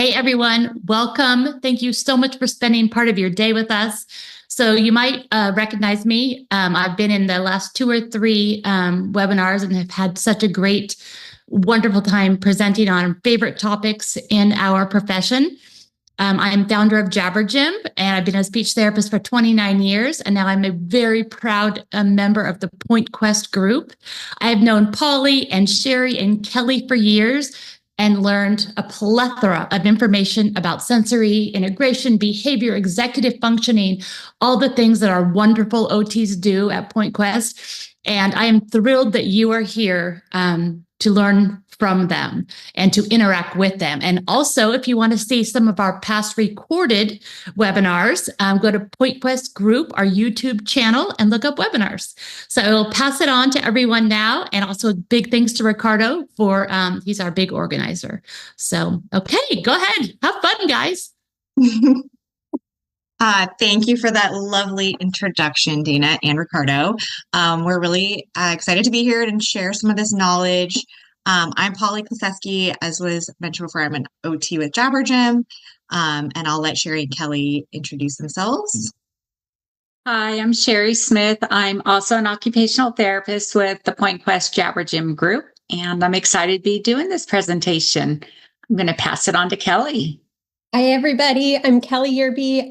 Hey, everyone. Welcome. Thank you so much for spending part of your day with us. So you might recognize me. I've been in the last two or three webinars and have had such a great, wonderful time presenting on favorite topics in our profession. I'm founder of Jabber Gym, and I've been a speech therapist for 29 years, and now I'm a very proud member of the Point Quest group. I have known Polly and Sherry and Kelly for years and learned a plethora of information about sensory integration, behavior, executive functioning, all the things that our wonderful OTs do at Point Quest. And I am thrilled that you are here to learn from them and to interact with them. And also, if you want to see some of our past recorded webinars, go to Point Quest Group, our YouTube channel, and look up webinars. So I'll pass it on to everyone now. And also big thanks to Ricardo for, he's our big organizer. So, okay, go ahead. Have fun, guys. Thank you for that lovely introduction, Dana and Ricardo. We're really excited to be here and share some of this knowledge. I'm Polly Klaseski, as was mentioned before. I'm an OT with Jabber Gym, and I'll let Sherry and Kelly introduce themselves. Hi, I'm Sherry Smith. I'm also an occupational therapist with the Point Quest Jabber Gym group, and I'm excited to be doing this presentation. I'm going to pass it on to Kelly. Hi, everybody. I'm Kelly Yerby.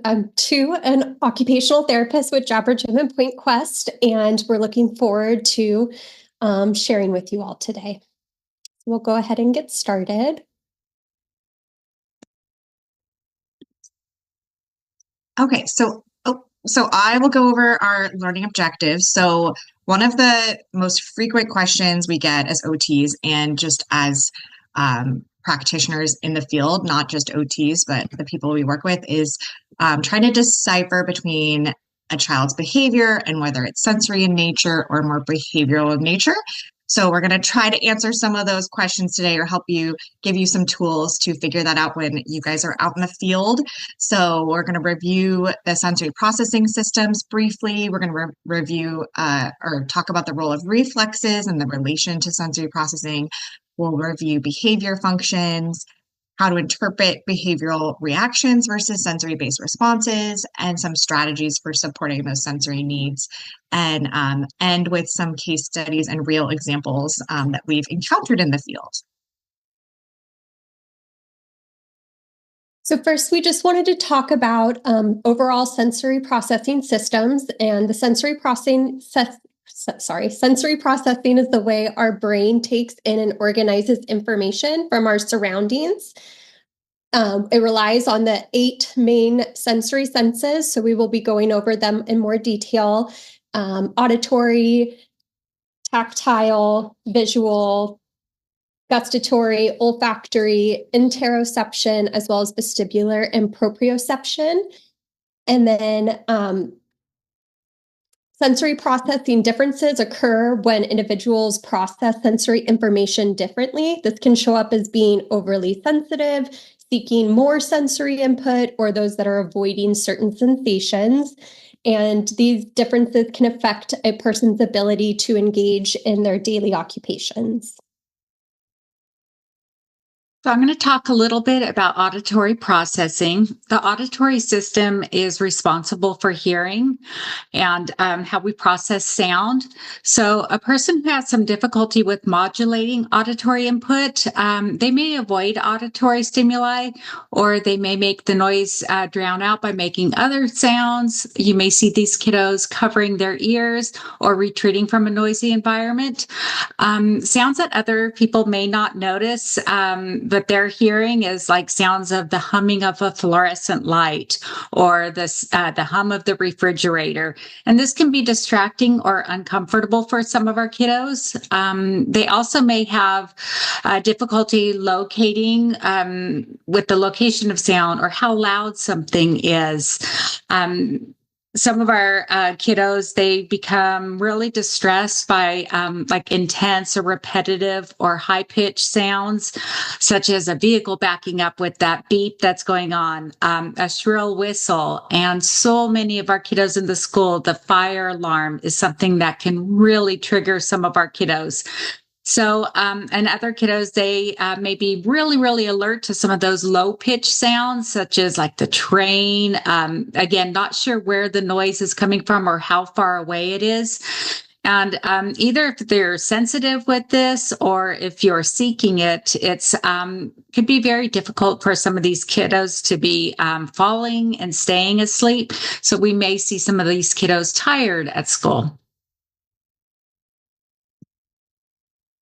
I'm too an occupational therapist with Jabber Gym and Point Quest, and we're looking forward to sharing with you all today. We'll go ahead and get started. Okay, so I will go over our learning objectives. So one of the most frequent questions we get as OTs and just as practitioners in the field, not just OTs, but the people we work with, is trying to decipher between a child's behavior and whether it's sensory in nature or more behavioral in nature. So we're going to try to answer some of those questions today or help you, give you some tools to figure that out when you guys are out in the field. So we're going to review the sensory processing systems briefly. We're going to review or talk about the role of reflexes and the relation to sensory processing. We'll review behavior functions, how to interpret behavioral reactions versus sensory-based responses, and some strategies for supporting those sensory needs, and end with some case studies and real examples that we've encountered in the field. So first, we just wanted to talk about overall sensory processing systems, and the sensory processing is the way our brain takes in and organizes information from our surroundings. It relies on the 8 main sensory senses, so we will be going over them in more detail: auditory, tactile, visual, gustatory, olfactory, interoception, as well as vestibular and proprioception. And then sensory processing differences occur when individuals process sensory information differently. This can show up as being overly sensitive, seeking more sensory input, or those that are avoiding certain sensations. And these differences can affect a person's ability to engage in their daily occupations. So I'm going to talk a little bit about auditory processing. The auditory system is responsible for hearing and how we process sound. So a person who has some difficulty with modulating auditory input, they may avoid auditory stimuli, or they may make the noise drown out by making other sounds. You may see these kiddos covering their ears or retreating from a noisy environment. Sounds that other people may not notice, but their hearing is like sounds of the humming of a fluorescent light or the hum of the refrigerator. And this can be distracting or uncomfortable for some of our kiddos. They also may have difficulty locating with the location of sound or how loud something is. Some of our kiddos, they become really distressed by like intense or repetitive or high-pitched sounds, such as a vehicle backing up with that beep that's going on, a shrill whistle. And so many of our kiddos in the school, the fire alarm is something that can really trigger some of our kiddos. So, and other kiddos, they may be really, really alert to some of those low pitch sounds, such as like the train. Again, not sure where the noise is coming from or how far away it is. And either if they're sensitive with this or if you're seeking it, it's could be very difficult for some of these kiddos to be falling and staying asleep. So we may see some of these kiddos tired at school.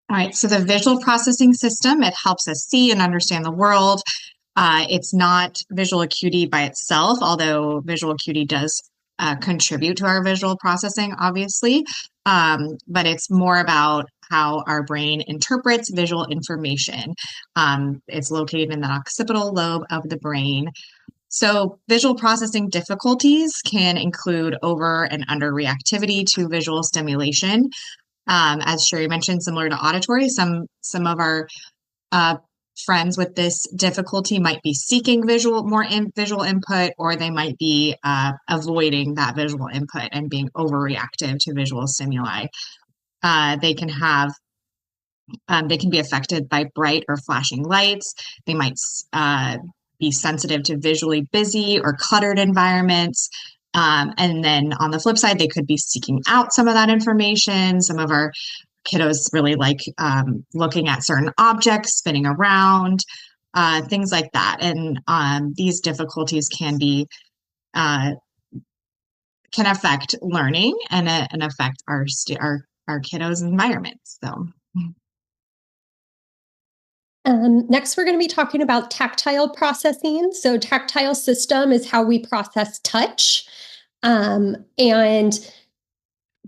All right, so the visual processing system, it helps us see and understand the world. It's not visual acuity by itself, although visual acuity does contribute to our visual processing, obviously. But it's more about how our brain interprets visual information. It's located in the occipital lobe of the brain. So visual processing difficulties can include over and under reactivity to visual stimulation. As Sherry mentioned, similar to auditory, some of our friends with this difficulty might be seeking visual input, or they might be avoiding that visual input and being overreactive to visual stimuli. They can be affected by bright or flashing lights. They might be sensitive to visually busy or cluttered environments. And then on the flip side, they could be seeking out some of that information. Some of our kiddos really like looking at certain objects, spinning around, things like that. And these difficulties can affect learning and affect our kiddos' environments. So. Next, we're going to be talking about tactile processing. So tactile system is how we process touch. And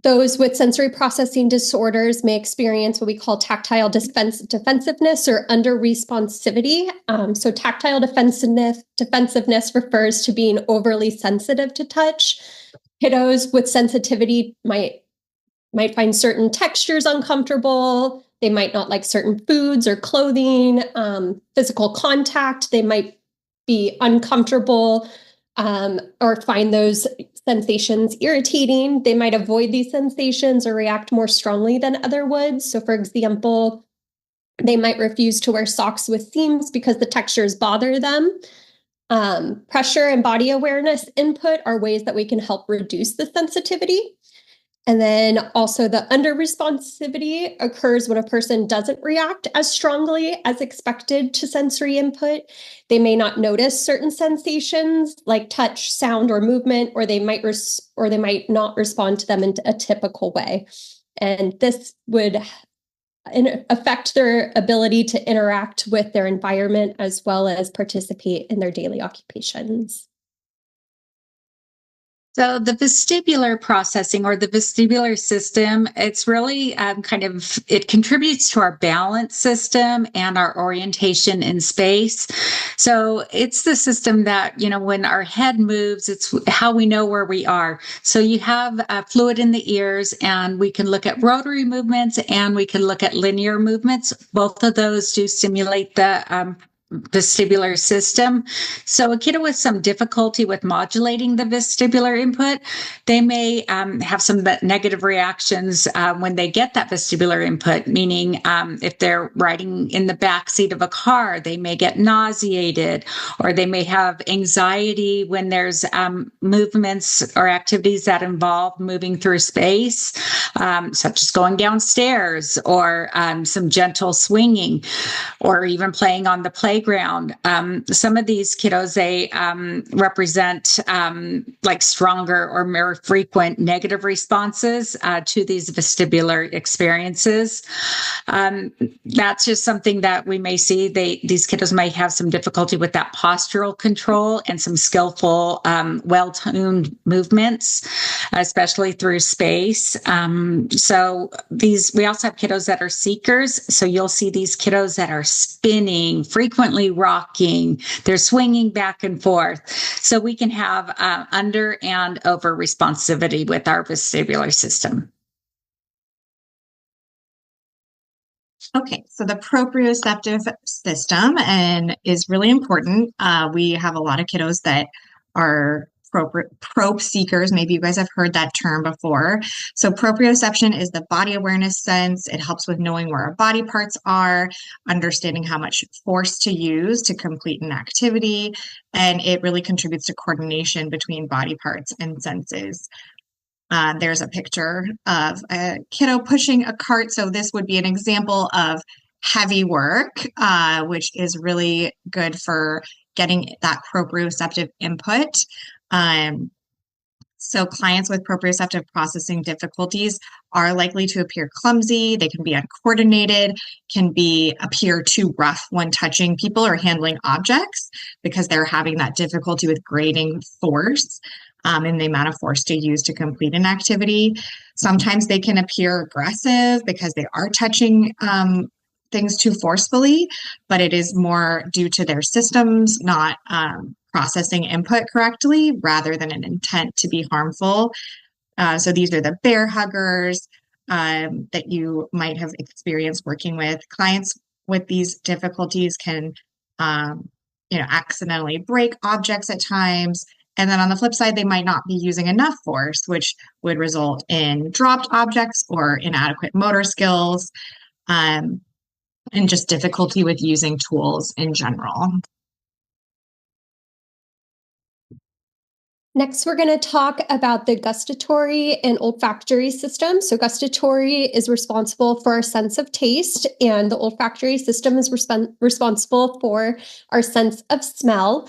those with sensory processing disorders may experience what we call tactile defensiveness or under-responsivity. So tactile defensiveness refers to being overly sensitive to touch. Kiddos with sensitivity might find certain textures uncomfortable. They might not like certain foods or clothing, physical contact. They might be uncomfortable or find those sensations irritating. They might avoid these sensations or react more strongly than other would. So for example, they might refuse to wear socks with seams because the textures bother them. Pressure and body awareness input are ways that we can help reduce the sensitivity. And then also the under-responsivity occurs when a person doesn't react as strongly as expected to sensory input. They may not notice certain sensations like touch, sound, or movement, or they might not respond to them in a typical way. And this would affect their ability to interact with their environment as well as participate in their daily occupations. So the vestibular processing or the vestibular system, it's really it contributes to our balance system and our orientation in space. So it's the system that, when our head moves, it's how we know where we are. So you have fluid in the ears, and we can look at rotary movements and we can look at linear movements. Both of those do stimulate the vestibular system. So a kiddo with some difficulty with modulating the vestibular input, they may have some negative reactions when they get that vestibular input, meaning if they're riding in the back seat of a car, they may get nauseated, or they may have anxiety when there's movements or activities that involve moving through space, such as going downstairs or some gentle swinging, or even playing on the playground. Some of these kiddos, they represent like stronger or more frequent negative responses to these vestibular experiences. That's just something that we may see. These kiddos might have some difficulty with that postural control and some skillful, well-tuned movements, especially through space. So we also have kiddos that are seekers. So you'll see these kiddos that are spinning, frequently rocking, they're swinging back and forth. So we can have under and over responsivity with our vestibular system. Okay, so the proprioceptive system is really important. We have a lot of kiddos that are probe seekers. Maybe you guys have heard that term before. So proprioception is the body awareness sense. It helps with knowing where our body parts are, understanding how much force to use to complete an activity, and it really contributes to coordination between body parts and senses. There's a picture of a kiddo pushing a cart. So this would be an example of heavy work, which is really good for getting that proprioceptive input. So clients with proprioceptive processing difficulties are likely to appear clumsy. They can be uncoordinated, can appear too rough when touching people or handling objects because they're having that difficulty with grading force and the amount of force to use to complete an activity. Sometimes they can appear aggressive because they are touching things too forcefully, but it is more due to their systems not processing input correctly rather than an intent to be harmful. So these are the bear huggers that you might have experienced working with. Clients with these difficulties can, accidentally break objects at times. And then on the flip side, they might not be using enough force, which would result in dropped objects or inadequate motor skills, and just difficulty with using tools in general. Next, we're going to talk about the gustatory and olfactory system. So gustatory is responsible for our sense of taste, and the olfactory system is responsible for our sense of smell.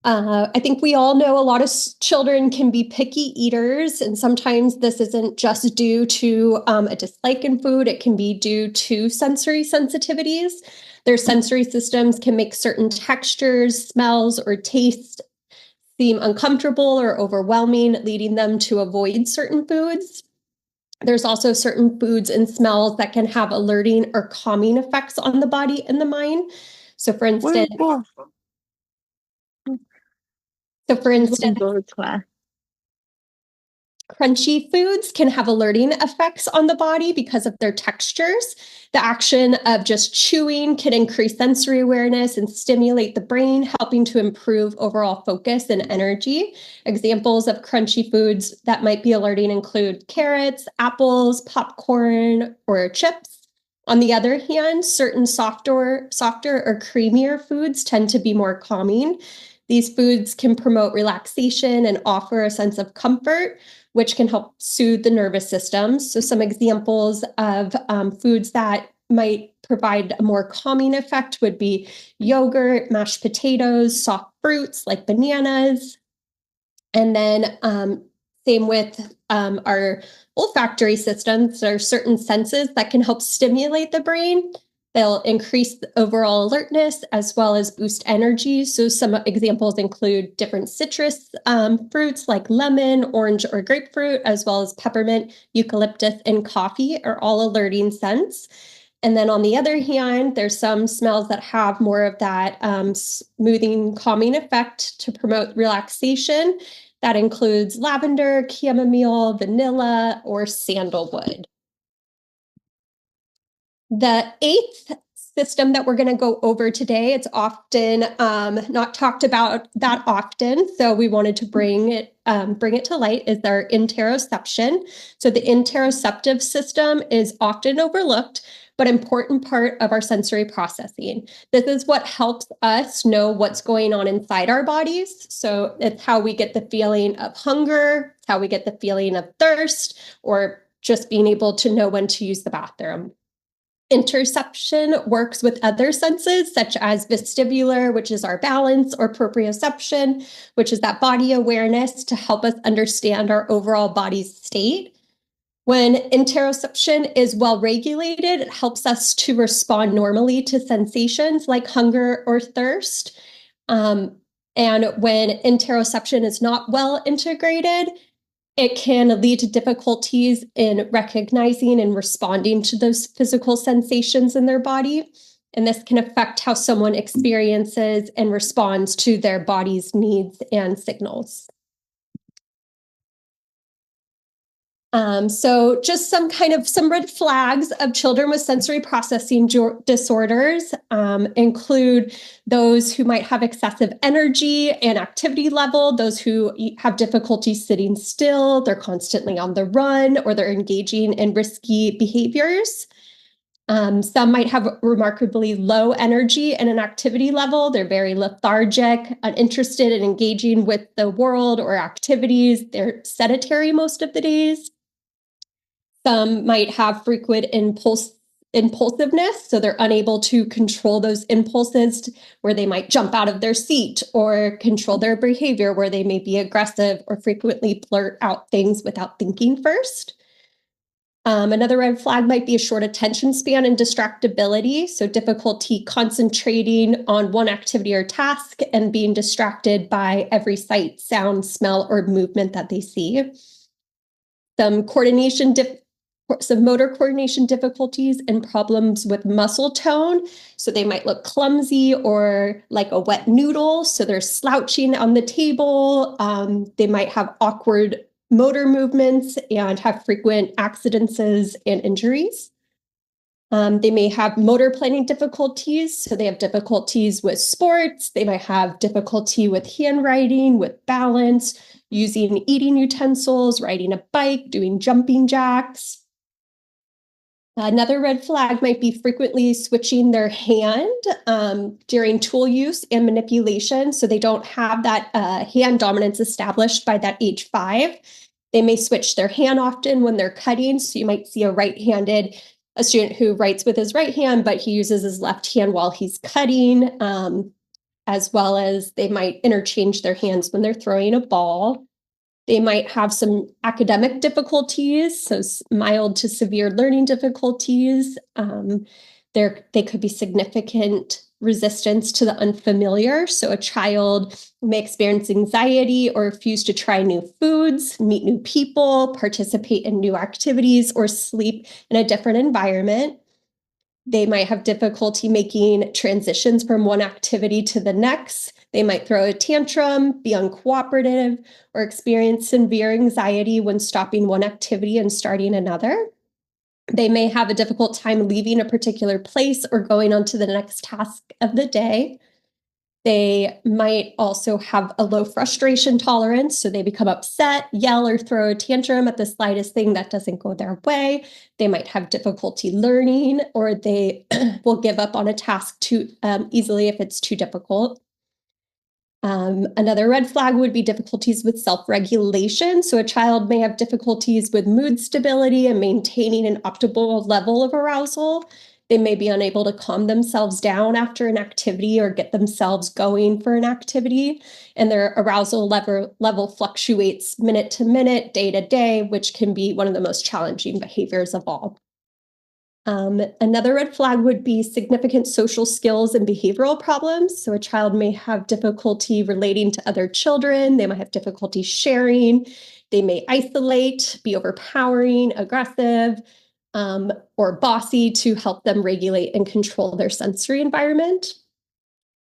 I think we all know a lot of children can be picky eaters, and sometimes this isn't just due to a dislike in food. It can be due to sensory sensitivities. Their sensory systems can make certain textures, smells, or tastes seem uncomfortable or overwhelming, leading them to avoid certain foods. There's also certain foods and smells that can have alerting or calming effects on the body and the mind. So for instance, crunchy foods can have alerting effects on the body because of their textures. The action of just chewing can increase sensory awareness and stimulate the brain, helping to improve overall focus and energy. Examples of crunchy foods that might be alerting include carrots, apples, popcorn, or chips. On the other hand, certain softer or creamier foods tend to be more calming. These foods can promote relaxation and offer a sense of comfort, which can help soothe the nervous system. So some examples of foods that might provide a more calming effect would be yogurt, mashed potatoes, soft fruits like bananas. And then same with our olfactory systems. There are certain senses that can help stimulate the brain. They'll increase the overall alertness as well as boost energy. So some examples include different citrus fruits like lemon, orange, or grapefruit, as well as peppermint, eucalyptus, and coffee are all alerting scents. And then on the other hand, there's some smells that have more of that smoothing, calming effect to promote relaxation. That includes lavender, chamomile, vanilla, or sandalwood. The eighth system that we're going to go over today, it's often not talked about that often, so we wanted to bring it to light, is our interoception. So the interoceptive system is often overlooked, but important part of our sensory processing. This is what helps us know what's going on inside our bodies. So it's how we get the feeling of hunger, it's how we get the feeling of thirst, or just being able to know when to use the bathroom. Interoception works with other senses, such as vestibular, which is our balance, or proprioception, which is that body awareness to help us understand our overall body's state. When interoception is well regulated, it helps us to respond normally to sensations like hunger or thirst. And when interoception is not well integrated, it can lead to difficulties in recognizing and responding to those physical sensations in their body. And this can affect how someone experiences and responds to their body's needs and signals. So just some red flags of children with sensory processing disorders include those who might have excessive energy and activity level, those who have difficulty sitting still, they're constantly on the run, or they're engaging in risky behaviors. Some might have remarkably low energy and an activity level. They're very lethargic, uninterested in engaging with the world or activities. They're sedentary most of the days. Some might have frequent impulsiveness, so they're unable to control those impulses where they might jump out of their seat, or control their behavior where they may be aggressive or frequently blurt out things without thinking first. Another red flag might be a short attention span and distractibility, so difficulty concentrating on one activity or task and being distracted by every sight, sound, smell, or movement that they see. Some motor coordination difficulties and problems with muscle tone. So they might look clumsy or like a wet noodle. So they're slouching on the table. They might have awkward motor movements and have frequent accidents and injuries. They may have motor planning difficulties. So they have difficulties with sports. They might have difficulty with handwriting, with balance, using eating utensils, riding a bike, doing jumping jacks. Another red flag might be frequently switching their hand during tool use and manipulation. So they don't have that hand dominance established by that age 5. They may switch their hand often when they're cutting. So you might see a student who writes with his right hand, but he uses his left hand while he's cutting, as well as they might interchange their hands when they're throwing a ball. They might have some academic difficulties, so mild to severe learning difficulties. They could be significant resistance to the unfamiliar. So a child may experience anxiety or refuse to try new foods, meet new people, participate in new activities, or sleep in a different environment. They might have difficulty making transitions from one activity to the next. They might throw a tantrum, be uncooperative, or experience severe anxiety when stopping one activity and starting another. They may have a difficult time leaving a particular place or going on to the next task of the day. They might also have a low frustration tolerance, so they become upset, yell, or throw a tantrum at the slightest thing that doesn't go their way. They might have difficulty learning, or they will give up on a task too easily if it's too difficult. Another red flag would be difficulties with self-regulation. So a child may have difficulties with mood stability and maintaining an optimal level of arousal. They may be unable to calm themselves down after an activity or get themselves going for an activity. And their arousal level fluctuates minute to minute, day to day, which can be one of the most challenging behaviors of all. Another red flag would be significant social skills and behavioral problems. So a child may have difficulty relating to other children. They might have difficulty sharing. They may isolate, be overpowering, aggressive, or bossy to help them regulate and control their sensory environment.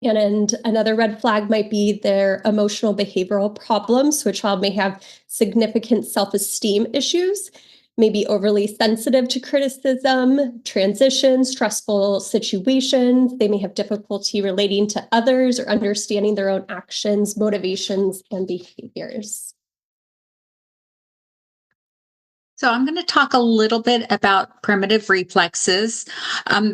And another red flag might be their emotional behavioral problems. So a child may have significant self-esteem issues, may be overly sensitive to criticism, transitions, stressful situations. They may have difficulty relating to others or understanding their own actions, motivations, and behaviors. So I'm going to talk a little bit about primitive reflexes.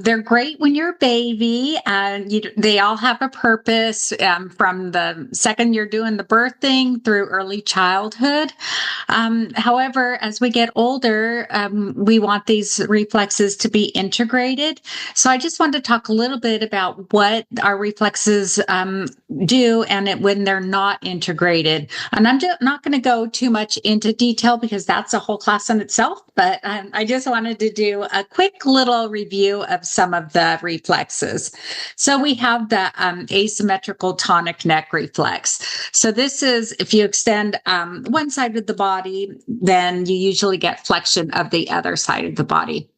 They're great when you're a baby, and they all have a purpose from the second you're doing the birthing through early childhood. However, as we get older, we want these reflexes to be integrated. So I just wanted to talk a little bit about what our reflexes do and when they're not integrated. And I'm not going to go too much into detail because that's a whole class in itself, but I just wanted to do a quick little review of some of the reflexes. So we have the asymmetrical tonic neck reflex. So this is if you extend one side of the body, then you usually get flexion of the other side of the body.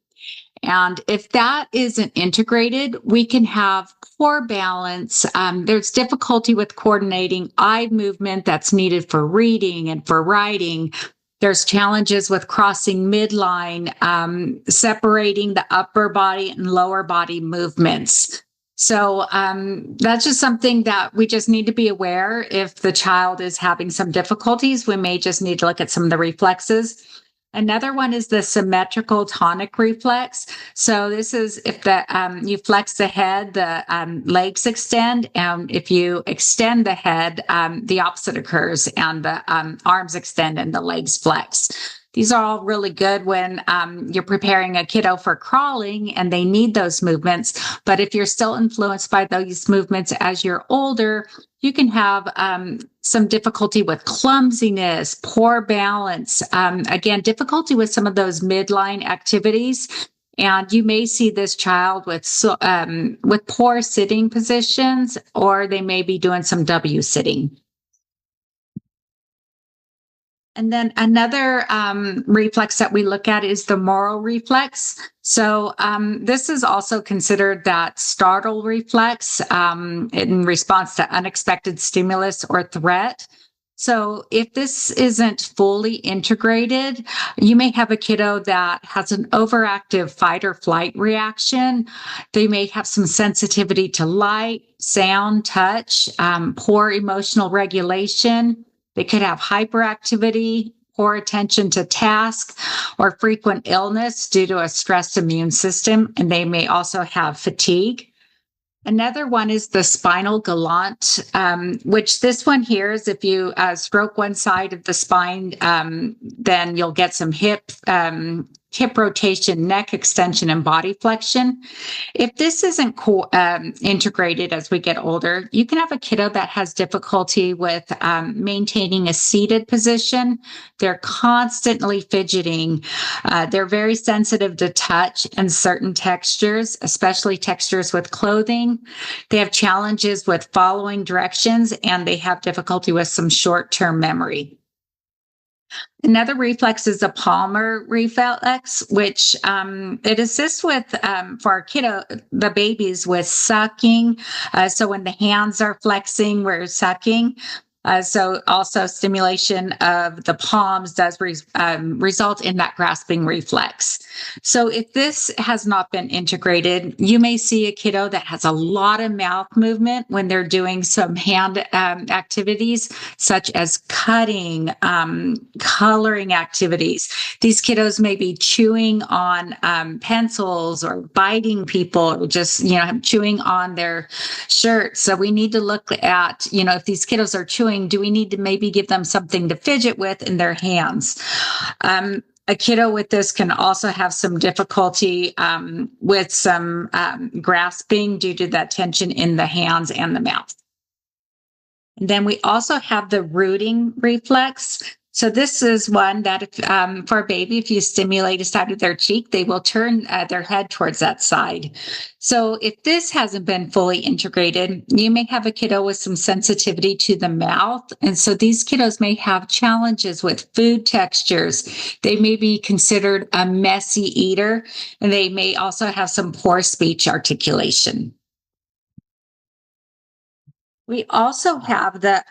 And if that isn't integrated, we can have poor balance. There's difficulty with coordinating eye movement that's needed for reading and for writing. There's challenges with crossing midline, separating the upper body and lower body movements. So that's just something that we just need to be aware. If the child is having some difficulties, we may just need to look at some of the reflexes. Another one is the symmetrical tonic reflex. So this is if you flex the head, the legs extend, and if you extend the head, the opposite occurs, and the arms extend and the legs flex. These are all really good when you're preparing a kiddo for crawling and they need those movements. But if you're still influenced by those movements as you're older, you can have some difficulty with clumsiness, poor balance, again, difficulty with some of those midline activities. And you may see this child with poor sitting positions, or they may be doing some W sitting. And then another reflex that we look at is the moral reflex. So this is also considered that startle reflex in response to unexpected stimulus or threat. So if this isn't fully integrated, you may have a kiddo that has an overactive fight or flight reaction. They may have some sensitivity to light, sound, touch, poor emotional regulation. They could have hyperactivity, poor attention to task, or frequent illness due to a stressed immune system, and they may also have fatigue. Another one is the spinal gallant, which this one here is if you stroke one side of the spine, then you'll get some hip rotation, neck extension, and body flexion. If this isn't integrated as we get older, you can have a kiddo that has difficulty with maintaining a seated position. They're constantly fidgeting. They're very sensitive to touch and certain textures, especially textures with clothing. They have challenges with following directions, and they have difficulty with some short-term memory. Another reflex is a palmar reflex, which it assists with, for our kiddo, the babies, with sucking. So when the hands are flexing, we're sucking. So also stimulation of the palms does result in that grasping reflex. So if this has not been integrated, you may see a kiddo that has a lot of mouth movement when they're doing some hand activities, such as cutting, coloring activities. These kiddos may be chewing on pencils or biting people or just, chewing on their shirts. So we need to look at, if these kiddos are chewing, do we need to maybe give them something to fidget with in their hands? A kiddo with this can also have some difficulty with some grasping due to that tension in the hands and the mouth. And then we also have the rooting reflex. So this is one that for a baby, if you stimulate a side of their cheek, they will turn their head towards that side. So if this hasn't been fully integrated, you may have a kiddo with some sensitivity to the mouth. And so these kiddos may have challenges with food textures. They may be considered a messy eater, and they may also have some poor speech articulation. We also have the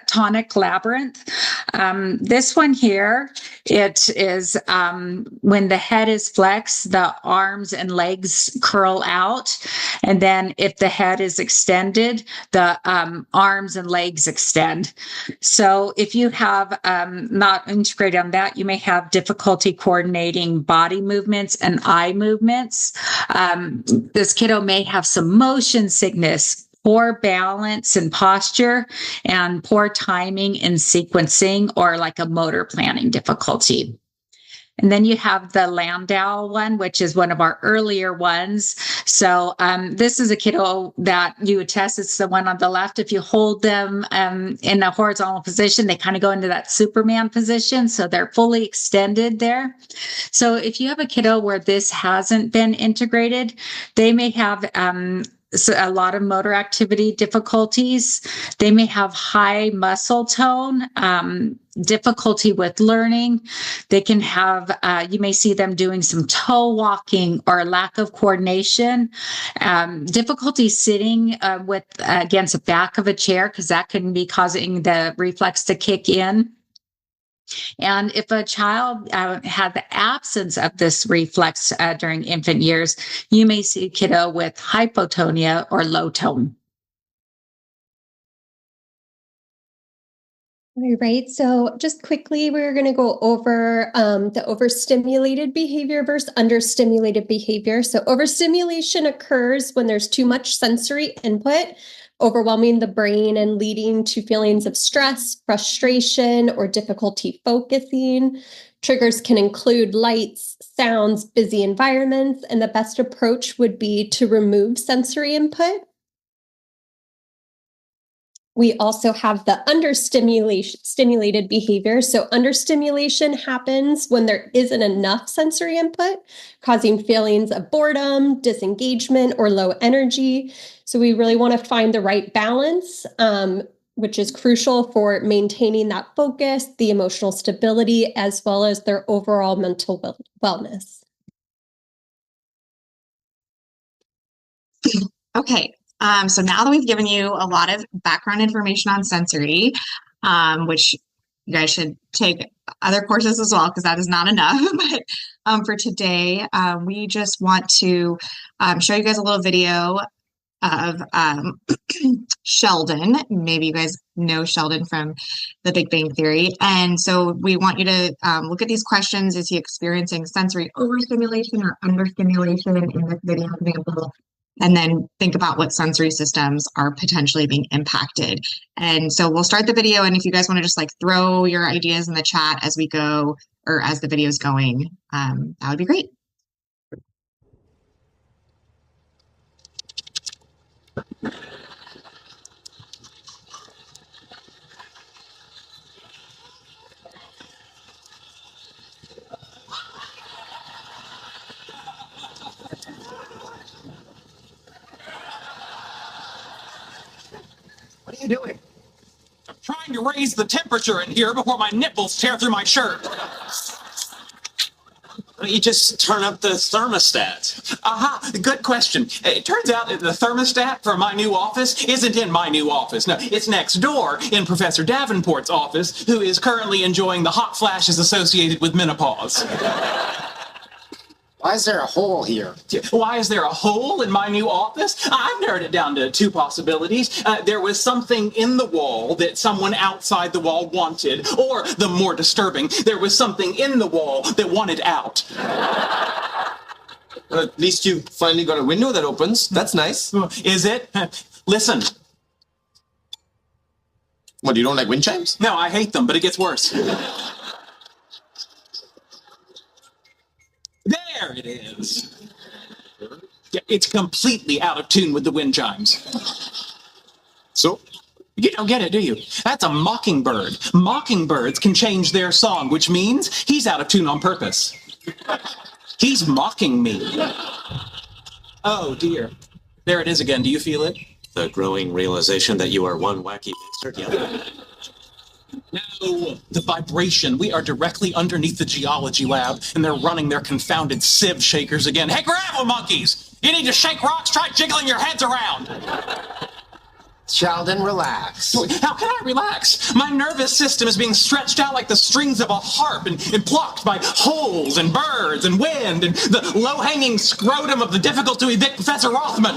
tonic labyrinth. This one here, it is when the head is flexed, the arms and legs curl out. And then if the head is extended, the arms and legs extend. So if you have not integrated on that, you may have difficulty coordinating body movements and eye movements. This kiddo may have some motion sickness, poor balance and posture, and poor timing and sequencing, or like a motor planning difficulty. And then you have the Landau one, which is one of our earlier ones. So this is a kiddo that you would test. It's the one on the left. If you hold them in a horizontal position, they kind of go into that Superman position. So they're fully extended there. So if you have a kiddo where this hasn't been integrated, they may have a lot of motor activity difficulties. They may have high muscle tone, difficulty with learning. They can have, you may see them doing some toe walking or lack of coordination, difficulty sitting against the back of a chair, because that can be causing the reflex to kick in. And if a child had the absence of this reflex during infant years, you may see a kiddo with hypotonia or low tone. All right, so just quickly, we're going to go over the overstimulated behavior versus understimulated behavior. So overstimulation occurs when there's too much sensory input, overwhelming the brain and leading to feelings of stress, frustration, or difficulty focusing. Triggers can include lights, sounds, busy environments, and the best approach would be to remove sensory input. We also have the stimulated behavior. So understimulation happens when there isn't enough sensory input, causing feelings of boredom, disengagement, or low energy. So we really want to find the right balance, which is crucial for maintaining that focus, the emotional stability, as well as their overall mental wellness. Okay, so now that we've given you a lot of background information on sensory, which you guys should take other courses as well, because that is not enough. But for today, we just want to show you guys a little video of Sheldon. Maybe you guys know Sheldon from The Big Bang Theory. And so we want you to look at these questions. Is he experiencing sensory overstimulation or understimulation in this video example? And then think about what sensory systems are potentially being impacted. And so we'll start the video. And if you guys want to just like throw your ideas in the chat as we go, or as the video is going, that would be great. What are you doing? I'm trying to raise the temperature in here before my nipples tear through my shirt. Why don't you just turn up the thermostat? Aha, good question. It turns out that the thermostat for my new office isn't in my new office. No, it's next door in Professor Davenport's office, who is currently enjoying the hot flashes associated with menopause. Why is there a hole here? Why is there a hole in my new office? I've narrowed it down to two possibilities. There was something in the wall that someone outside the wall wanted, or the more disturbing, there was something in the wall that wanted out. Well, at least you finally got a window that opens. That's nice. Is it? Listen. What, you don't like wind chimes? No, I hate them, but it gets worse. There it is. Yeah, it's completely out of tune with the wind chimes. So? You don't get it, do you? That's a mockingbird. Mockingbirds can change their song, which means he's out of tune on purpose. He's mocking me. Oh, dear. There it is again. Do you feel it? The growing realization that you are one wacky bastard. Yeah. No, the vibration. We are directly underneath the geology lab, and they're running their confounded sieve shakers again. Hey, gravel monkeys! You need to shake rocks? Try jiggling your heads around. Sheldon, relax. How can I relax? My nervous system is being stretched out like the strings of a harp and plucked by holes and birds and wind and the low-hanging scrotum of the difficult-to-evict Professor Rothman.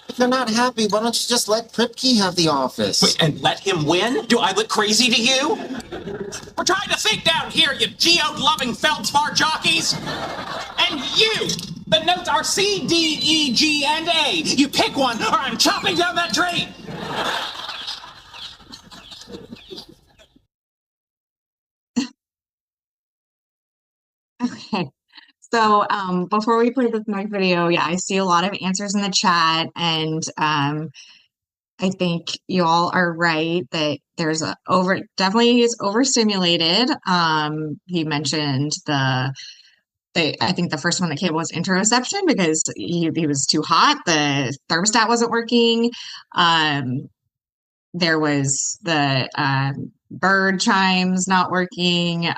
If you're not happy, why don't you just let Pripke have the office? Wait, and let him win? Do I look crazy to you? We're trying to think down here, you geode-loving feldspar jockeys. And you! The notes are C, D, E, G, and A. You pick one, or I'm chopping down that tree. Okay. So before we play this next video, yeah, I see a lot of answers in the chat, and I think you all are right that there's definitely is overstimulated. He mentioned I think the first one that came was interoception because he was too hot. The thermostat wasn't working. There was the bird chimes not working.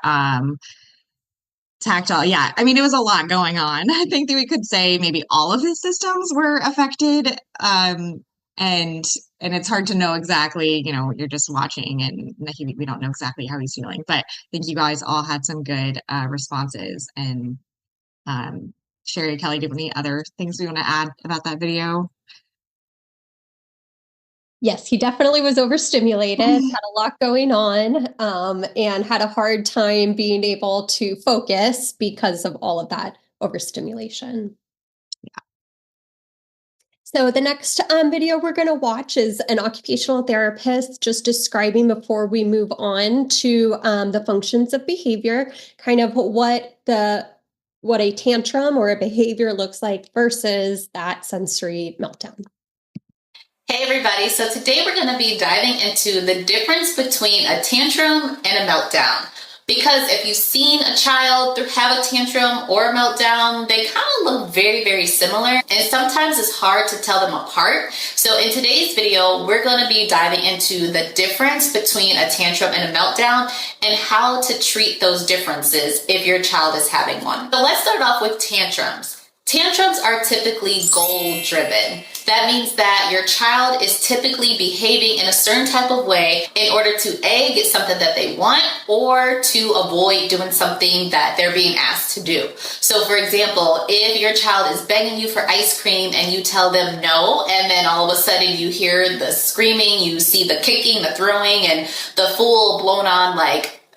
Tactile, yeah. I mean, it was a lot going on. I think that we could say maybe all of his systems were affected. And and it's hard to know exactly, you're just watching and we don't know exactly how he's feeling. But I think you guys all had some good responses. And Sherry, Kelly, do you have any other things we want to add about that video? Yes, he definitely was overstimulated, had a lot going on, and had a hard time being able to focus because of all of that overstimulation. So the next video we're going to watch is an occupational therapist just describing, before we move on to the functions of behavior, kind of what a tantrum or a behavior looks like versus that sensory meltdown. Hey everybody, so today we're going to be diving into the difference between a tantrum and a meltdown. Because if you've seen a child have a tantrum or a meltdown, they kind of look very, very similar, and sometimes it's hard to tell them apart. So in today's video, we're going to be diving into the difference between a tantrum and a meltdown and how to treat those differences if your child is having one. So let's start off with tantrums. Tantrums are typically goal-driven. That means that your child is typically behaving in a certain type of way in order to A, get something that they want, or to avoid doing something that they're being asked to do. So for example, if your child is begging you for ice cream and you tell them no, and then all of a sudden you hear the screaming, you see the kicking, the throwing, and the full blown on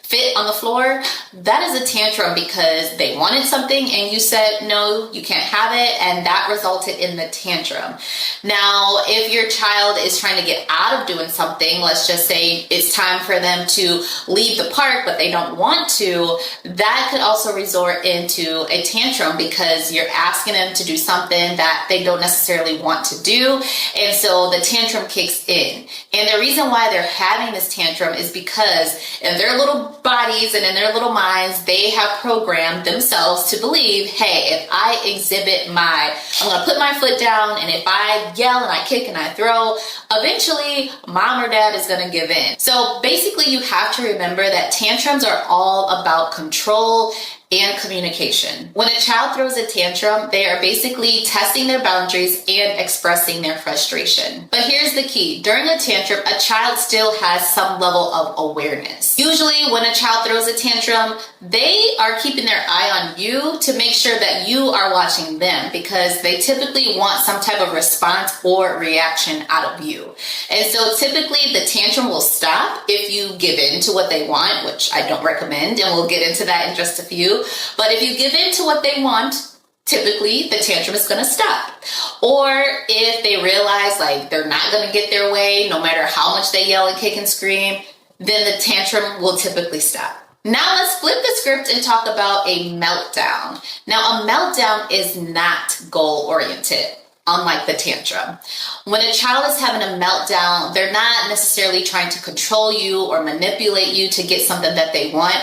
fit on the floor, that is a tantrum because they wanted something and you said, no, you can't have it, and that resulted in the tantrum. Now, if your child is trying to get out of doing something, let's just say it's time for them to leave the park, but they don't want to, that could also resort into a tantrum because you're asking them to do something that they don't necessarily want to do, and so the tantrum kicks in. And the reason why they're having this tantrum is because in their little bodies and in their little minds, they have programmed themselves to believe, hey, if I exhibit I'm going to put my foot down, and if I yell and I kick and I throw, eventually mom or dad is going to give in. So basically you have to remember that tantrums are all about control and communication. When a child throws a tantrum, they are basically testing their boundaries and expressing their frustration. But here's the key. During a tantrum, a child still has some level of awareness. Usually when a child throws a tantrum, they are keeping their eye on you to make sure that you are watching them, because they typically want some type of response or reaction out of you. And so typically the tantrum will stop if you give in to what they want, which I don't recommend, and we'll get into that in just a few. But if you give in to what they want, typically the tantrum is going to stop. Or if they realize they're not going to get their way, no matter how much they yell and kick and scream, then the tantrum will typically stop. Now let's flip the script and talk about a meltdown. Now a meltdown is not goal-oriented, unlike the tantrum. When a child is having a meltdown, they're not necessarily trying to control you or manipulate you to get something that they want.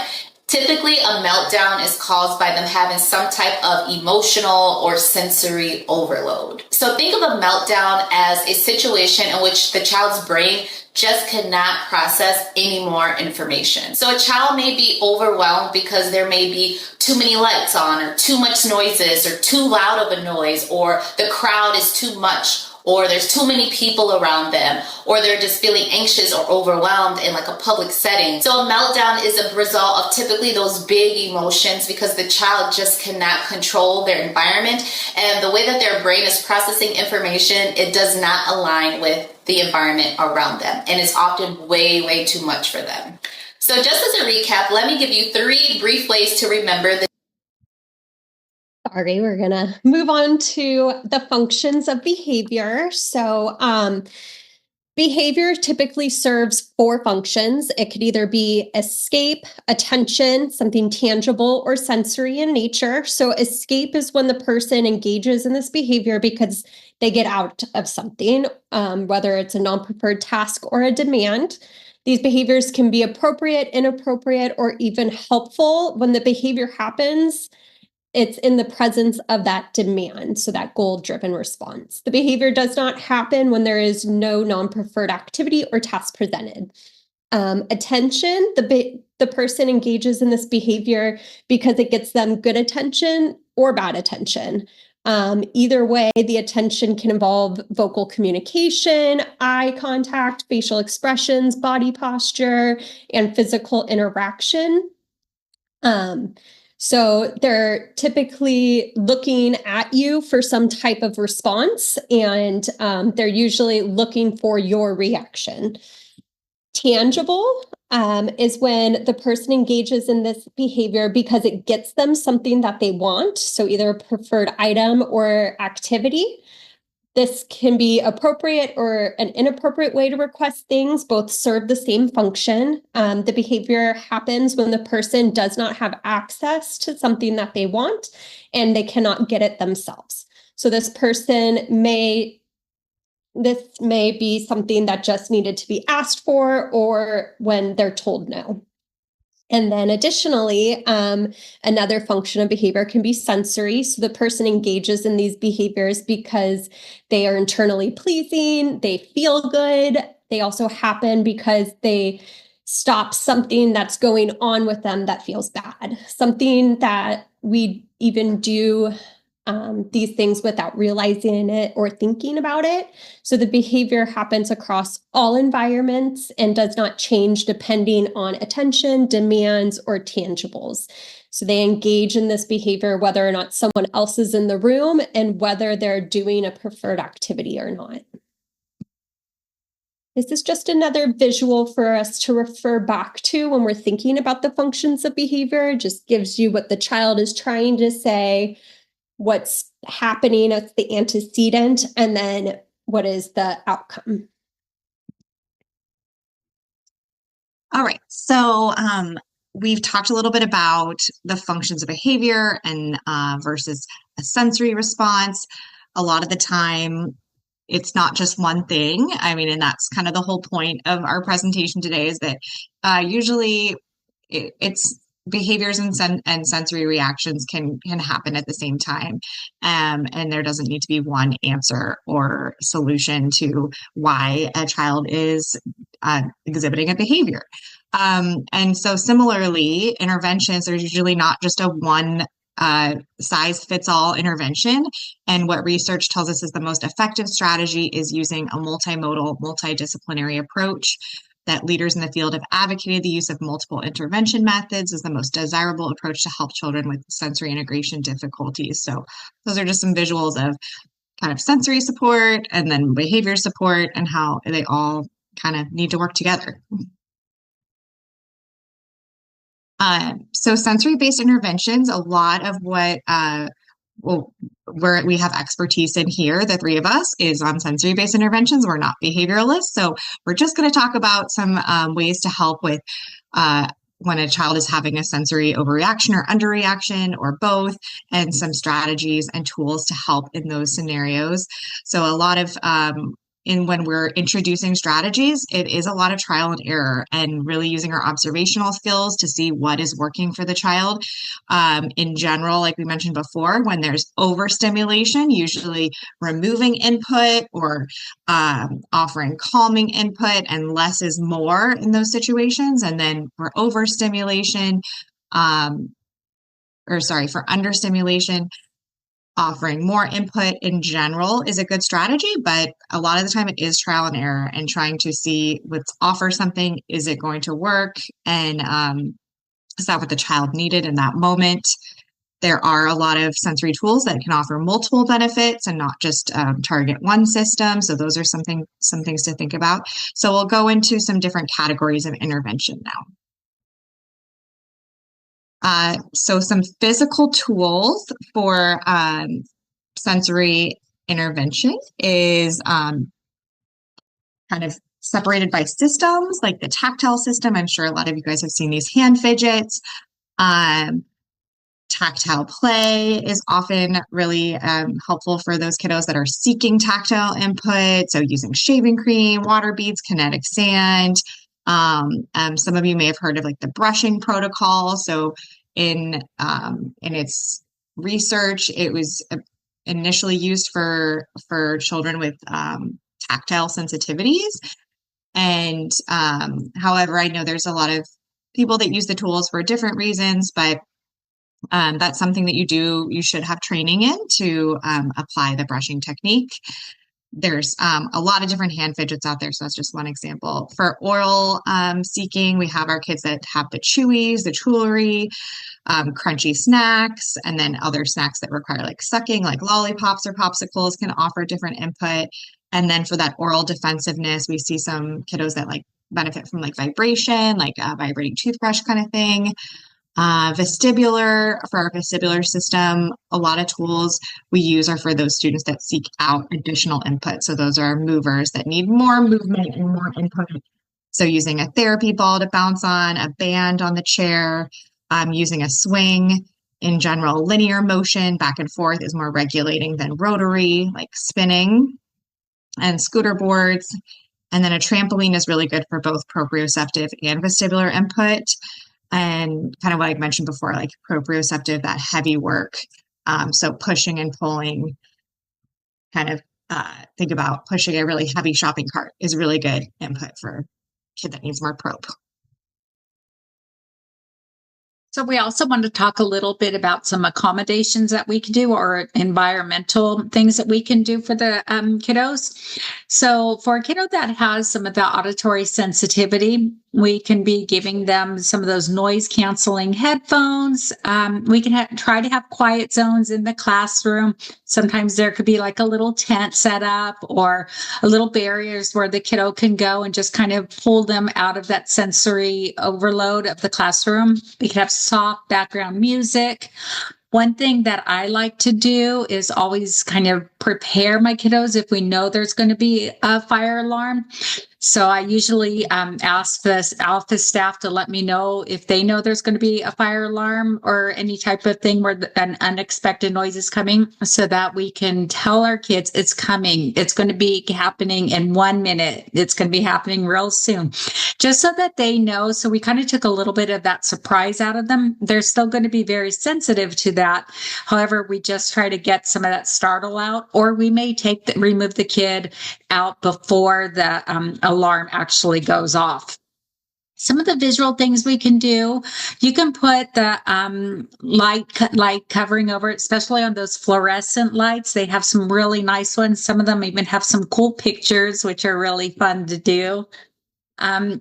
Typically, a meltdown is caused by them having some type of emotional or sensory overload. So think of a meltdown as a situation in which the child's brain just cannot process any more information. So a child may be overwhelmed because there may be too many lights on, or too much noises, or too loud of a noise, or the crowd is too much, or there's too many people around them, or they're just feeling anxious or overwhelmed in a public setting. So a meltdown is a result of typically those big emotions because the child just cannot control their environment, and the way that their brain is processing information, it does not align with the environment around them, and it's often way, way too much for them. So just as a recap, let me give you 3 brief ways to remember the Sorry, we're going to move on to the functions of behavior. So behavior typically serves 4 functions. It could either be escape, attention, something tangible or sensory in nature. So escape is when the person engages in this behavior because they get out of something, whether it's a non-preferred task or a demand. These behaviors can be appropriate, inappropriate, or even helpful. When the behavior happens, it's in the presence of that demand, so that goal-driven response. The behavior does not happen when there is no non-preferred activity or task presented. Attention, the person engages in this behavior because it gets them good attention or bad attention. Either way, the attention can involve vocal communication, eye contact, facial expressions, body posture, and physical interaction. So they're typically looking at you for some type of response, and they're usually looking for your reaction. Tangible is when the person engages in this behavior because it gets them something that they want, so either a preferred item or activity. This can be appropriate or an inappropriate way to request things. Both serve the same function. The behavior happens when the person does not have access to something that they want and they cannot get it themselves. So this may be something that just needed to be asked for or when they're told no. And then additionally, another function of behavior can be sensory. So the person engages in these behaviors because they are internally pleasing, they feel good. They also happen because they stop something that's going on with them that feels bad, something that we even do these things without realizing it or thinking about it. So the behavior happens across all environments and does not change depending on attention, demands, or tangibles. So they engage in this behavior whether or not someone else is in the room and whether they're doing a preferred activity or not. This is just another visual for us to refer back to when we're thinking about the functions of behavior. It just gives you what the child is trying to say, what's happening as the antecedent, and then what is the outcome. All right. So we've talked a little bit about the functions of behavior and versus a sensory response. A lot of the time, it's not just one thing. I mean, and that's kind of the whole point of our presentation today is that usually it's behaviors and sensory reactions can happen at the same time. And there doesn't need to be one answer or solution to why a child is exhibiting a behavior. And so similarly, interventions, there's usually not just a one size fits all intervention. And what research tells us is the most effective strategy is using a multimodal, multidisciplinary approach. That leaders in the field have advocated the use of multiple intervention methods as the most desirable approach to help children with sensory integration difficulties. So those are just some visuals of kind of sensory support and then behavior support and how they all kind of need to work together. So sensory-based interventions, a lot of what where we have expertise in here, the three of us, is on sensory-based interventions. We're not behavioralists. So we're just going to talk about some ways to help with when a child is having a sensory overreaction or underreaction or both, and some strategies and tools to help in those scenarios. So a lot of when we're introducing strategies, it is a lot of trial and error and really using our observational skills to see what is working for the child. In general, like we mentioned before, when there's overstimulation, usually removing input or offering calming input, and less is more in those situations. And then for overstimulation, for understimulation, offering more input in general is a good strategy, but a lot of the time it is trial and error and trying to see, let's offer something, is it going to work? And is that what the child needed in that moment? There are a lot of sensory tools that can offer multiple benefits and not just target one system. So those are some things to think about. So we'll go into some different categories of intervention now. So some physical tools for sensory intervention is kind of separated by systems, like the tactile system. I'm sure a lot of you guys have seen these hand fidgets. Tactile play is often really helpful for those kiddos that are seeking tactile input. So using shaving cream, water beads, kinetic sand. Some of you may have heard of like the brushing protocol. So in its research, it was initially used for children with tactile sensitivities. And however, I know there's a lot of people that use the tools for different reasons, but That's something that you should have training in to apply the brushing technique. There's a lot of different hand fidgets out there, so that's just one example. For oral seeking, we have our kids that have the chewies, the chewlery, crunchy snacks, and then other snacks that require like sucking, like lollipops or popsicles can offer different input. And then for that oral defensiveness, we see some kiddos that like benefit from like vibration, like a vibrating toothbrush kind of thing. Vestibular, for our vestibular system, a lot of tools we use are for those students that seek out additional input. So those are movers that need more movement and more input. So using a therapy ball to bounce on, a band on the chair, using a swing. In general, linear motion back and forth is more regulating than rotary, like spinning, and scooter boards. And then a trampoline is really good for both proprioceptive and vestibular input. And kind of what I mentioned before, like proprioceptive, that heavy work. So pushing and pulling, kind of think about pushing a really heavy shopping cart is really good input for a kid that needs more prop. So we also want to talk a little bit about some accommodations that we can do or environmental things that we can do for the kiddos. So for a kiddo that has some of the auditory sensitivity, we can be giving them some of those noise canceling headphones. We can try to have quiet zones in the classroom. Sometimes there could be like a little tent set up or a little barriers where the kiddo can go and just kind of pull them out of that sensory overload of the classroom. We can have soft background music. One thing that I like to do is always kind of prepare my kiddos if we know there's going to be a fire alarm. So I usually ask the office staff to let me know if they know there's going to be a fire alarm or any type of thing where an unexpected noise is coming, so that we can tell our kids it's coming. It's going to be happening in 1 minute. It's going to be happening real soon, just so that they know. So we kind of took a little bit of that surprise out of them. They're still going to be very sensitive to that. However, we just try to get some of that startle out, or we may remove the kid out before the alarm actually goes off. Some of the visual things we can do, you can put the light covering over it, especially on those fluorescent lights. They have some really nice ones. Some of them even have some cool pictures, which are really fun to do.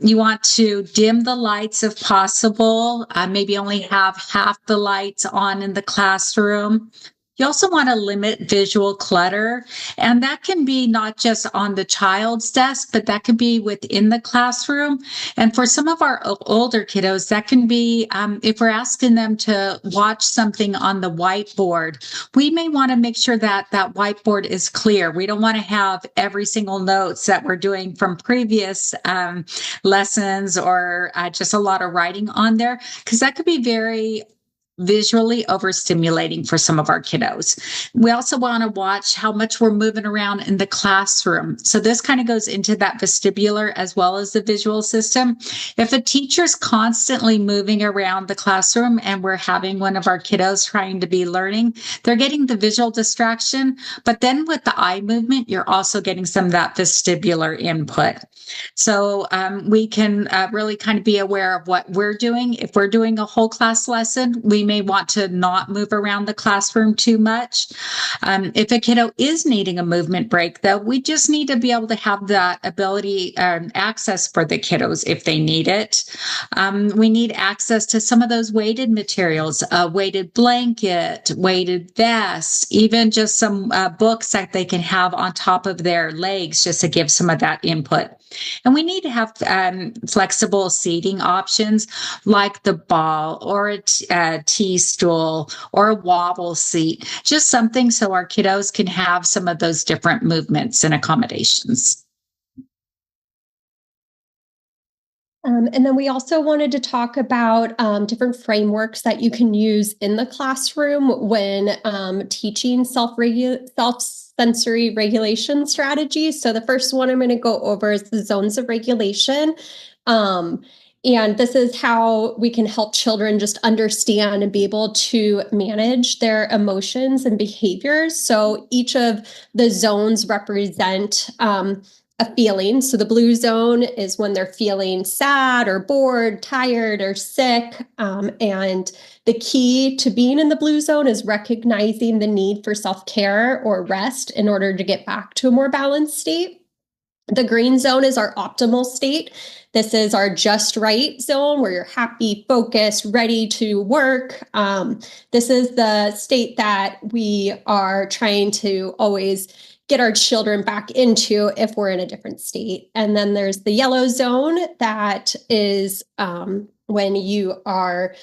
You want to dim the lights if possible, maybe only have half the lights on in the classroom. You also want to limit visual clutter, and that can be not just on the child's desk, but that can be within the classroom. And for some of our older kiddos, that can be if we're asking them to watch something on the whiteboard, we may want to make sure that that whiteboard is clear. We don't want to have every single notes that we're doing from previous lessons or just a lot of writing on there, because that could be very visually overstimulating for some of our kiddos. We also want to watch how much we're moving around in the classroom. So this kind of goes into that vestibular as well as the visual system. If a teacher's constantly moving around the classroom and we're having one of our kiddos trying to be learning, they're getting the visual distraction, but then with the eye movement, you're also getting some of that vestibular input. So we can really kind of be aware of what we're doing. If we're doing a whole class lesson, we may want to not move around the classroom too much. If a kiddo is needing a movement break, though, we just need to be able to have that ability and access for the kiddos if they need it. We need access to some of those weighted materials, a weighted blanket, weighted vest, even just some books that they can have on top of their legs just to give some of that input. And we need to have flexible seating options like the ball or a tea stool or a wobble seat, just something so our kiddos can have some of those different movements and accommodations. And then we also wanted to talk about different frameworks that you can use in the classroom when teaching self-sensory regulation strategies. So the first one I'm going to go over is the zones of regulation. And this is how we can help children just understand and be able to manage their emotions and behaviors. So each of the zones represent a feeling. So the blue zone is when they're feeling sad or bored, tired or sick. And the key to being in the blue zone is recognizing the need for self-care or rest in order to get back to a more balanced state. The green zone is our optimal state. This is our just right zone where you're happy, focused, ready to work. This is the state that we are trying to always get our children back into if we're in a different state. And then there's the yellow zone that is when you are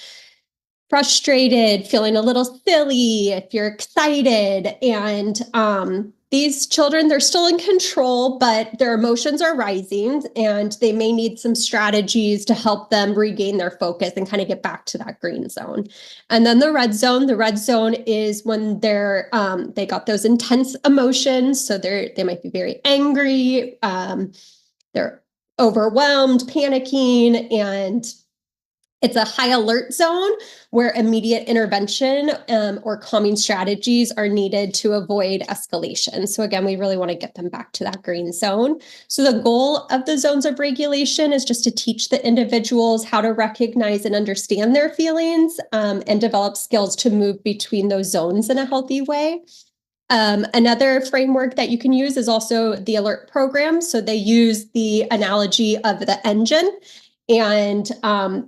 frustrated, feeling a little silly, if you're excited. And these children, they're still in control, but their emotions are rising and they may need some strategies to help them regain their focus and kind of get back to that green zone. And then the red zone is when they got those intense emotions. So they might be very angry, they're overwhelmed, panicking, and it's a high alert zone where immediate intervention or calming strategies are needed to avoid escalation. So again, we really want to get them back to that green zone. So the goal of the zones of regulation is just to teach the individuals how to recognize and understand their feelings and develop skills to move between those zones in a healthy way. Another framework that you can use is also the alert program. So they use the analogy of the engine. And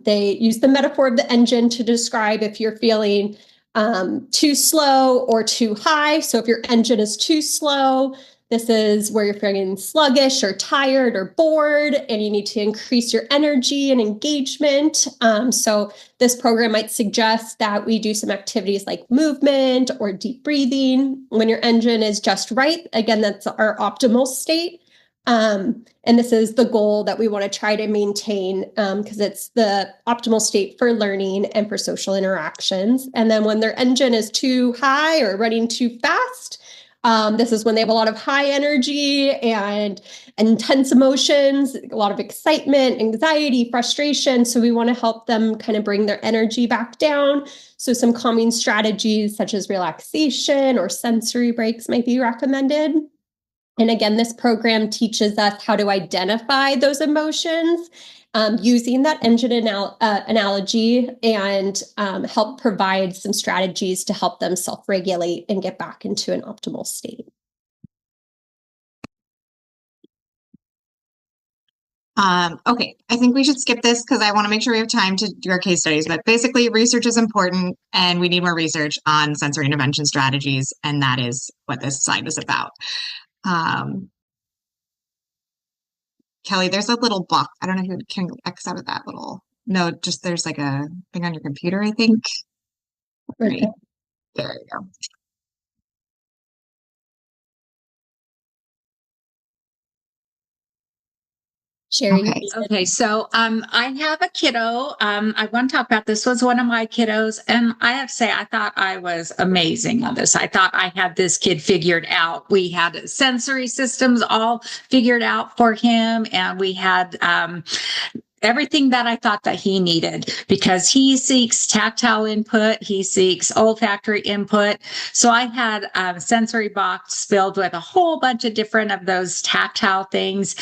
they use the metaphor of the engine to describe if you're feeling too slow or too high. So if your engine is too slow, this is where you're feeling sluggish or tired or bored, and you need to increase your energy and engagement. So this program might suggest that we do some activities like movement or deep breathing. When your engine is just right, again, that's our optimal state. And this is the goal that we want to try to maintain because it's the optimal state for learning and for social interactions. And then when their engine is too high or running too fast, this is when they have a lot of high energy and intense emotions, a lot of excitement, anxiety, frustration. So we want to help them kind of bring their energy back down. So some calming strategies such as relaxation or sensory breaks might be recommended. And again, this program teaches us how to identify those emotions using that engine analogy and help provide some strategies to help them self-regulate and get back into an optimal state. Okay, I think we should skip this because I want to make sure we have time to do our case studies. But basically, research is important and we need more research on sensory intervention strategies. And that is what this slide is about. Kelly, there's a little box. I don't know who can X out of that little. No, just there's like a thing on your computer, I think. Right. There you go. Sherry. Okay, so I have a kiddo. I want to talk about this. Was one of my kiddos, and I have to say, I thought I was amazing on this. I thought I had this kid figured out. We had sensory systems all figured out for him, and we had everything that I thought that he needed because he seeks tactile input. He seeks olfactory input. So I had a sensory box filled with a whole bunch of different of those tactile things.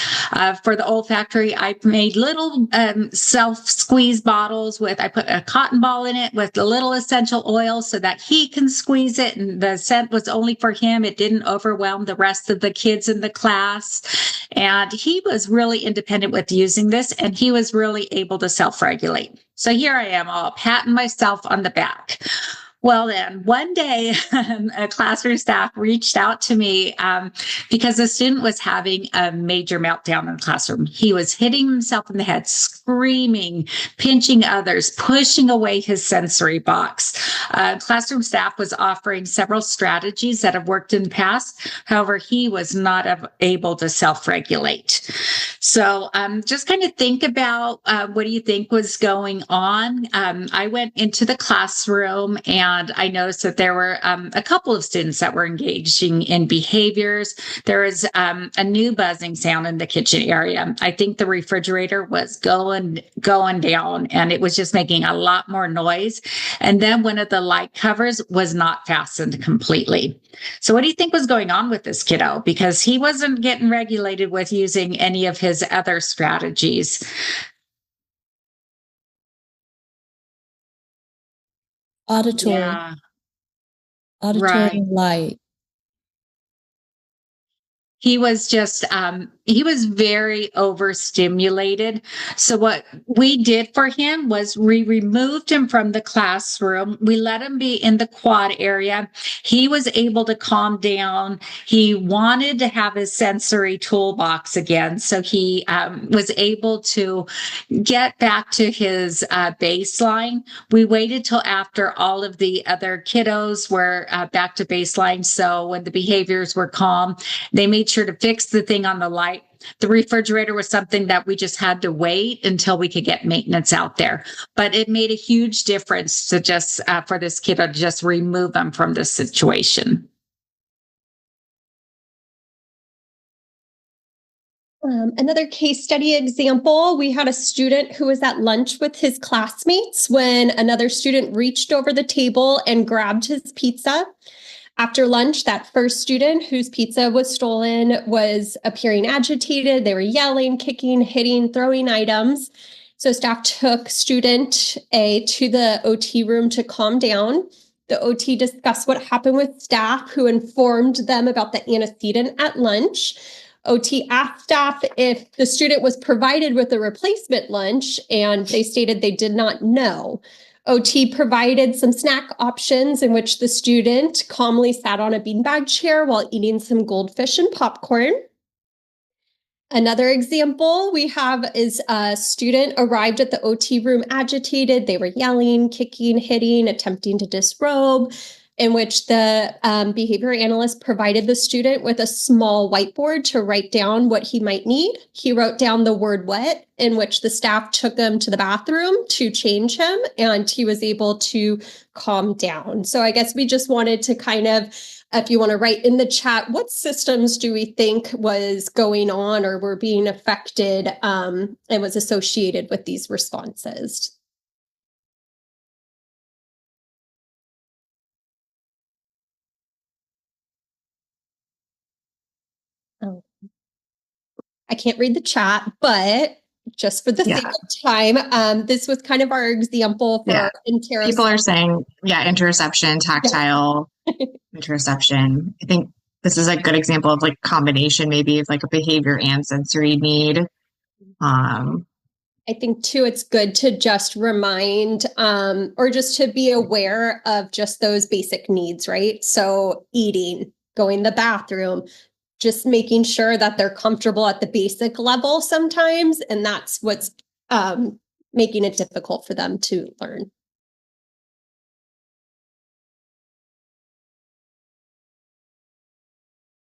For the olfactory, I made little self-squeeze bottles I put a cotton ball in it with a little essential oil so that he can squeeze it. And the scent was only for him. It didn't overwhelm the rest of the kids in the class. And he was really independent with using this, and he was really able to self-regulate. So here I am all patting myself on the back. Well, then one day a classroom staff reached out to me because a student was having a major meltdown in the classroom. He was hitting himself in the head, screaming, pinching others, pushing away his sensory box. Classroom staff was offering several strategies that have worked in the past. However, he was not able to self-regulate. So just kind of think about what do you think was going on. I went into the classroom and I noticed that there were a couple of students that were engaging in behaviors. There was a new buzzing sound in the kitchen area. I think the refrigerator was going down and it was just making a lot more noise. And then one of the light covers was not fastened completely. So what do you think was going on with this kiddo? Because he wasn't getting regulated with using any of his other strategies. Auditory, Yeah, auditory right. light. He was just he was very overstimulated. So what we did for him was we removed him from the classroom. We let him be in the quad area. He was able to calm down. He wanted to have his sensory toolbox again, so he was able to get back to his baseline. We waited till after all of the other kiddos were back to baseline. So when the behaviors were calm, they made sure to fix the thing on the light. The refrigerator was something that we just had to wait until we could get maintenance out there. But it made a huge difference to just for this kiddo to just remove them from this situation. Another case study example, we had a student who was at lunch with his classmates when another student reached over the table and grabbed his pizza. After lunch, that first student whose pizza was stolen was appearing agitated. They were yelling, kicking, hitting, throwing items. So staff took student A to the OT room to calm down. The OT discussed what happened with staff, who informed them about the antecedent at lunch. OT asked staff if the student was provided with a replacement lunch, and they stated they did not know. OT provided some snack options in which the student calmly sat on a beanbag chair while eating some goldfish and popcorn. Another example we have is a student arrived at the OT room agitated. They were yelling, kicking, hitting, attempting to disrobe, in which the behavior analyst provided the student with a small whiteboard to write down what he might need. He wrote down the word wet, in which the staff took him to the bathroom to change him, and he was able to calm down. So I guess we just wanted to kind of, if you want to write in the chat, what systems do we think was going on or were being affected and was associated with these responses? Oh, I can't read the chat, but just for the sake of time, this was kind of our example for interoception. People are saying, interoception, tactile interoception. I think this is a good example of like combination, maybe of like a behavior and sensory need. I think too, it's good to just remind or just to be aware of just those basic needs, right? So eating, going to the bathroom, just making sure that they're comfortable at the basic level sometimes. And that's what's making it difficult for them to learn.